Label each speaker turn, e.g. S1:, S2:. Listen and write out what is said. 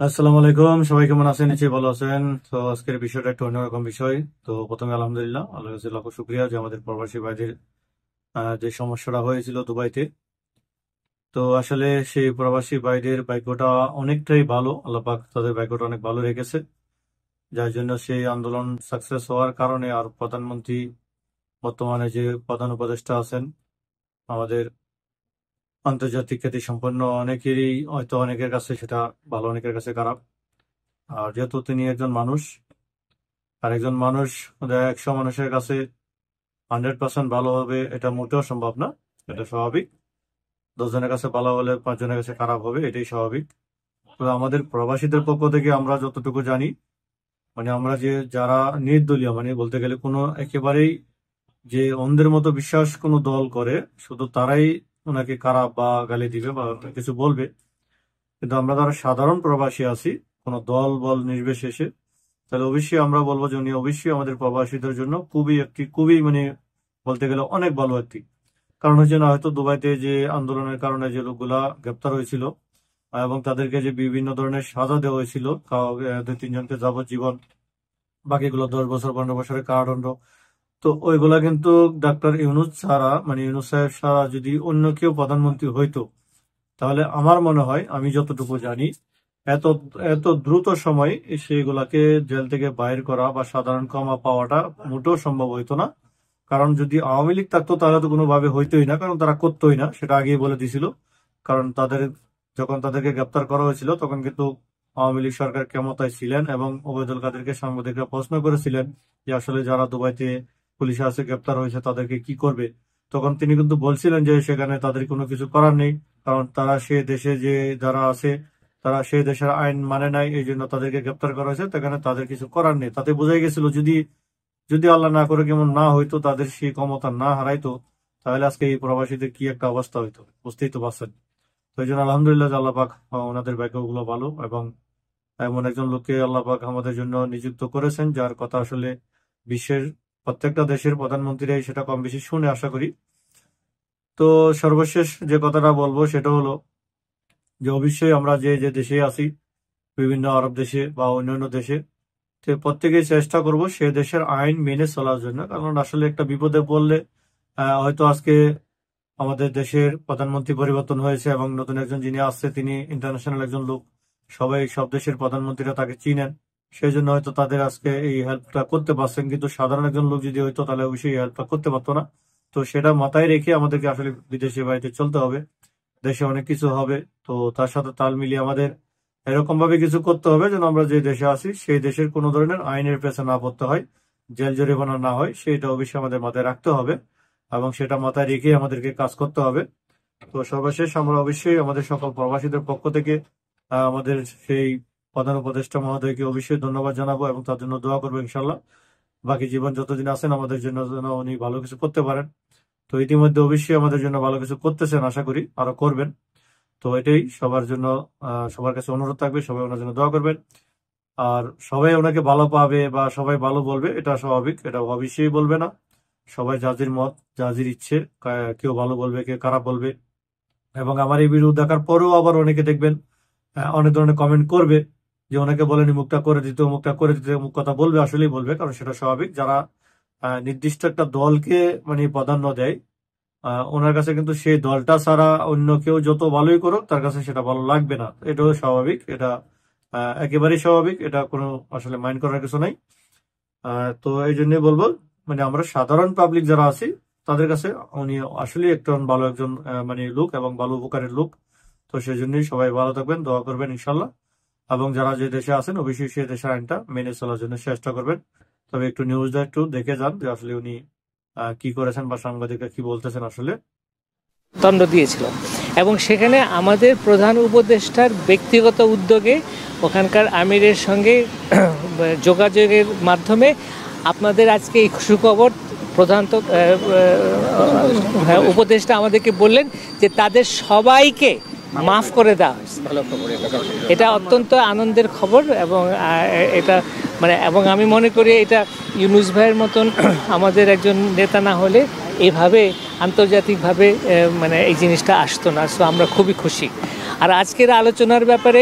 S1: আসসালামু আলাইকুম, সবাই কেমন আছেন? নিশ্চয়ই ভালো আছেন। তো আজকের বিষয়টা একটু অন্যরকম বিষয়। তো প্রথমে আলহামদুলিল্লাহ, আল্লাহর কাছে লাখ শুকরিয়া যে আমাদের প্রবাসী ভাইদের যে সমস্যাটা হয়েছিল দুবাইতে। তো আসলে সেই প্রবাসী ভাইদের ভাগ্যটা অনেকটাই ভালো, আল্লাহ পাক তাদের ভাগ্যটা অনেক ভালো রেখেছে, যার জন্য সেই আন্দোলন সাকসেস হওয়ার কারণে আর প্রধানমন্ত্রী বর্তমানে যে প্রধান উপদেষ্টা আছেন আমাদের আন্তর্জাতিক খ্যাতি সম্পন্ন, অনেকেরই হয়তো অনেকের কাছে সেটা ভালো, অনেকের কাছে খারাপ। আর যেহেতু তিনি একজন মানুষ, আর একজন মানুষ 100 মানুষের কাছে 100% ভালো হবে এটা মোটেও সম্ভব না, এটা স্বাভাবিক। 10 জনের কাছে ভালো হলে 5 জনের কাছে খারাপ হবে, এটাই স্বাভাবিক। তো আমাদের প্রবাসীদের পক্ষ থেকে আমরা যতটুকু জানি, মানে আমরা যে যারা নির্দলীয়, মানে বলতে গেলে কোনো একেবারেই যে অন্ধের মতো বিশ্বাস কোনো দল করে, শুধু তারাই ওনাকে খারাপ বা গালি দিবে বা কিছু বলবে। কিন্তু আমরা যারা সাধারণ প্রবাসী আছি, কোনো দল বল নির্বিশেষে, তাহলে অবশ্যই আমরা বলবো যে উনি অবশ্যই আমাদের প্রবাসীদের জন্য খুবই মানে বলতে গেলে অনেক ভালো একটি কারণ হচ্ছে না। হয়তো দুবাইতে যে আন্দোলনের কারণে যে লোকগুলা গ্রেপ্তার হয়েছিল এবং তাদেরকে যে বিভিন্ন ধরনের সাজা দেওয়া হয়েছিল, 2-3 জনকে যাবজ্জীবন, বাকিগুলো 10 বছর 15 বছরের কারাদণ্ড। তো ওইগুলা কিন্তু ডাক্তার ইউনূস ছাড়া, মানে ইউনূস সাহেব ছাড়া যদি অন্য কেউ প্রধানমন্ত্রী হইতো, তাহলে আমার মনে হয়, আমি যতটুকু জানি, এত এত দ্রুত সময় সেগুলাকে জেল থেকে বাইর করা বা সাধারণ ক্ষমা পাওয়াটা মোটেও সম্ভব হইতো না। কারণ যদি আওয়ামী লীগ থাকতো তাহলে তো কোনোভাবে হইতোই না, কারণ তারা করতোই না, সেটা আগেই বলে দিছিল। কারণ যখন তাদেরকে গ্রেপ্তার করা হয়েছিল তখন কিন্তু আওয়ামী লীগ সরকার ক্ষমতায় ছিলেন এবং ওবায়দুল কাদেরকে সাংবাদিকরা প্রশ্ন করেছিলেন যে আসলে যারা দুবাইতে পুলিশে আছে গ্রেপ্তার হয়েছে তাদেরকে কি করবে। তখন তিনি কিন্তু বলছিলেন যে সেখানে তাদের কোনো কিছু করার নেই, কারণ তারা সে দেশে যে যারা আছে তারা সেই দেশের আইন মানে নাই, এই জন্য তাদেরকে গ্রেপ্তার করা হয়েছে, সেখানে তাদের কিছু করার নেই। তাতে বোঝাই গেছিল যদি যদি আল্লাহ না করে কেমন না হইতো, তাদের সেই ক্ষমতা না হারাইতো, তাহলে আজকে এই প্রবাসীদের কি একটা অবস্থা হইতো বুঝতেই তো পারছেন। তো এই জন্য আলহামদুলিল্লাহ যে আল্লাহ পাক ওনাদের ভাগ্যগুলো ভালো, এবং এমন একজন লোককে আল্লাহ পাক আমাদের জন্য নিযুক্ত করেছেন যার কথা আসলে বিশ্বের প্রত্যেকটা দেশের প্রধানমন্ত্রীরাই সেটা কম বেশি শুনে আশা করি। তো সর্বশেষ যে কথাটা বলবো সেটা হলো যে অবশ্যই আমরা যে যে দেশে আছি, বিভিন্ন আরব দেশে বা অন্যান্য দেশে, তো প্রত্যেকেই চেষ্টা করব সে দেশের আইন মেনে চলার জন্য। কারণ আসলে একটা বিপদে পড়লে হয়তো আজকে আমাদের দেশের প্রধানমন্ত্রী পরিবর্তন হয়েছে এবং নতুন একজন যিনি আসছে তিনি ইন্টারন্যাশনাল একজন লোক, সবাই সব দেশের প্রধানমন্ত্রীরা তাকে চিনেন, সেই জন্য হয়তো তাদের আজকে এই হেল্পটা করতে পারছেন। কিন্তু সাধারণ একজন লোক যদি হইতো তাহলে অবশ্যই হেল্পটা করতে পারতো না। তো সেটা মাথায় রেখে আমাদেরকে আসলে বিদেশি বাড়িতে চলতে হবে। দেশে অনেক কিছু হবে, তো তার সাথে তাল মিলিয়ে আমাদের এরকম ভাবে কিছু করতে হবে যেন আমরা যে দেশে আছি সেই দেশের কোনো ধরনের আইনের পেছনে না পড়তে হয়, জেল জরিমানা না হয়, সেটা অবশ্যই আমাদের মাথায় রাখতে হবে এবং সেটা মাথায় রেখে আমাদেরকে কাজ করতে হবে। তো সর্বশেষ আমরা অবশ্যই আমাদের সকল প্রবাসীদের পক্ষ থেকে আমাদের সেই প্রধান উপদেষ্টা মহোদয়কে অবশ্যই ধন্যবাদ জানাবো এবং তার জন্য দোয়া করবো ইনশাল্লাহ। বাকি জীবন যতদিন আছেন আমাদের জন্য যেন উনি ভালো কিছু করতে পারেন। তো ইতিমধ্যে অবশ্যই আমাদের জন্য ভালো কিছু করতেছেন, আশা করি আরো করবেন। তো এটাই সবার জন্য, সবার কাছে অনুরোধ থাকবে, সবাই ওনার জন্য দোয়া করবেন। আর সবাই ওনাকে ভালো পাবে বা সবাই ভালো বলবে এটা স্বাভাবিক, এটা অবশ্যই বলবে না। সবাই জাজির মত, জাজির ইচ্ছে, কেউ ভালো বলবে কেউ খারাপ বলবে। এবং আমার এই ভিডিও দেখার পরেও আবার অনেকে দেখবেন অনেক ধরনের কমেন্ট করবে যে ওনাকে বলেনি মুখটা করে দিতে, মুখটা করে দিতে, মুখ কথা বলবে, আসলেই বলবে, কারণ সেটা স্বাভাবিক। যারা নির্দিষ্ট একটা দলকে মানে প্রাধান্য দেয়, ওনার কাছে কিন্তু সেই দলটা ছাড়া অন্য কেউ যত ভালোই করুক তার কাছে সেটা ভালো লাগবে না। এটাও স্বাভাবিক, এটা একেবারেই স্বাভাবিক, এটা কোনো আসলে মাইন্ড করার কিছু নাই। তো এই জন্যই বলবো, মানে আমরা সাধারণ পাবলিক যারা আছি তাদের কাছে উনি আসলে একজন মানে লোক এবং ভালো উপকারের লোক। তো সেই জন্যই সবাই ভালো থাকবেন, দোয়া করবেন ইনশাল্লাহ। এবং যারা যে দেশে আছেন অবশ্যই সেই দেশের আইনটা মেনে চলার জন্য চেষ্টা করবেন। তবে একটু নিউজটা একটু দেখে যান যে আসলে উনি কি করেছেন বা সাংবাদিকরা কি বলতেছেন আসলে।
S2: দণ্ড দিয়েছিল এবং সেখানে আমাদের প্রধান উপদেষ্টার ব্যক্তিগত উদ্যোগে ওখানকার আমিরের সঙ্গে যোগাযোগের মাধ্যমে আপনাদের আজকে এই সুখবর প্রধান উপদেষ্টা আমাদেরকে বললেন যে তাদের সবাইকে মাফ করে দেওয়া হয়েছে। ভালো খবর, এটা অত্যন্ত আনন্দের খবর। এবং এটা মানে এবং আমি মনে করি এটা ইউনূস ভাইয়ের মতন আমাদের একজন নেতা না হলে এইভাবে আন্তর্জাতিকভাবে মানে এই জিনিসটা আসতো না। সো আমরা খুবই খুশি। আর আজকের আলোচনার ব্যাপারে